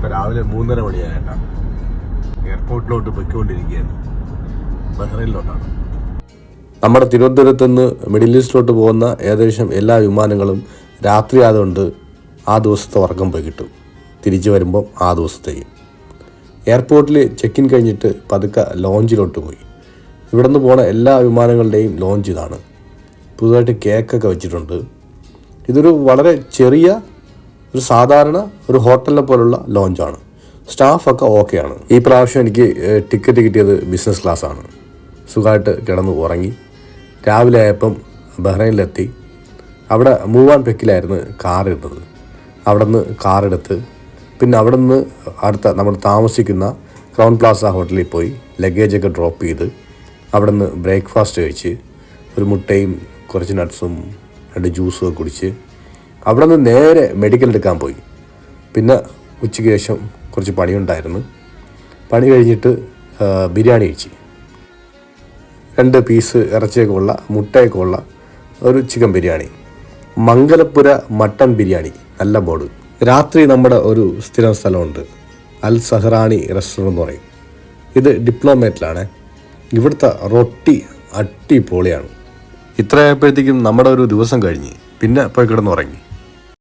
ഇപ്പം രാവിലെ 3:30 മണിയായിട്ടാണ്. എയർപോർട്ടിലോട്ട് പൊയ്ക്കൊണ്ടിരിക്കുകയാണ്. ബഹ്റൈനിലോട്ടാണ്. നമ്മുടെ തിരുവനന്തപുരത്ത് നിന്ന് മിഡിൽ ഈസ്റ്റിലോട്ട് പോകുന്ന ഏകദേശം എല്ലാ വിമാനങ്ങളും രാത്രി ആയതുകൊണ്ട് ആ ദിവസത്തെ ഉറക്കം പോയി കിട്ടും. തിരിച്ചു വരുമ്പം ആ ദിവസത്തേക്ക്. എയർപോർട്ടിൽ ചെക്ക് ഇൻ കഴിഞ്ഞിട്ട് പതുക്കെ ലോഞ്ചിലോട്ട് പോയി. ഇവിടെ നിന്ന് പോണ എല്ലാ വിമാനങ്ങളുടെയും ലോഞ്ച് ഇതാണ്. പുതുതായിട്ട് കേക്കൊക്കെ വെച്ചിട്ടുണ്ട്. ഇതൊരു വളരെ ചെറിയ ഒരു സാധാരണ ഒരു ഹോട്ടലിനെ പോലുള്ള ലോഞ്ചാണ്. സ്റ്റാഫൊക്കെ ഓക്കെയാണ്. ഈ പ്രാവശ്യം എനിക്ക് ടിക്കറ്റ് കിട്ടിയത് ബിസിനസ് ക്ലാസ്സാണ്. സുഖമായിട്ട് കിടന്ന് ഉറങ്ങി. രാവിലെ ആയപ്പം ബഹ്റൈനിലെത്തി. അവിടെ മൂവാൻ പെക്കിലായിരുന്നു കാർ ഇടുന്നത്. അവിടെ നിന്ന് കാറെടുത്ത് പിന്നെ അവിടെ നിന്ന് അടുത്ത നമ്മൾ താമസിക്കുന്ന ക്രൗൺ പ്ലാസ ഹോട്ടലിൽ പോയി ലഗേജൊക്കെ ഡ്രോപ്പ് ചെയ്ത് അവിടെ നിന്ന് ബ്രേക്ക്ഫാസ്റ്റ് കഴിച്ച് ഒരു മുട്ടയും കുറച്ച് നട്ട്സും 2 ജ്യൂസും ഒക്കെ കുടിച്ച് അവിടെ നിന്ന് നേരെ മെഡിക്കൽ എടുക്കാൻ പോയി. പിന്നെ ഉച്ചയ്ക്ക് ശേഷം കുറച്ച് പണിയുണ്ടായിരുന്നു. പണി കഴിഞ്ഞിട്ട് ബിരിയാണി കഴിച്ച് 2 പീസ് ഇറച്ചിയൊക്കെ ഉള്ള മുട്ടയൊക്കെ ഉള്ള ഒരു ചിക്കൻ ബിരിയാണി. മംഗലപ്പുര മട്ടൺ ബിരിയാണി, നല്ല ബോർഡ്. രാത്രി നമ്മുടെ ഒരു സ്ഥിരം സ്ഥലമുണ്ട്, അൽ സഹറാനി റെസ്റ്റോറൻറ്റ് എന്ന് പറയും. ഇത് ഡിപ്ലോമേറ്റിലാണ്. ഇവിടുത്തെ റൊട്ടി അടിപൊളിയാണ്. ഇത്രയായപ്പോഴത്തേക്കും നമ്മുടെ ഒരു ദിവസം കഴിഞ്ഞ്. പിന്നെ പോയി കിടന്നുറങ്ങി.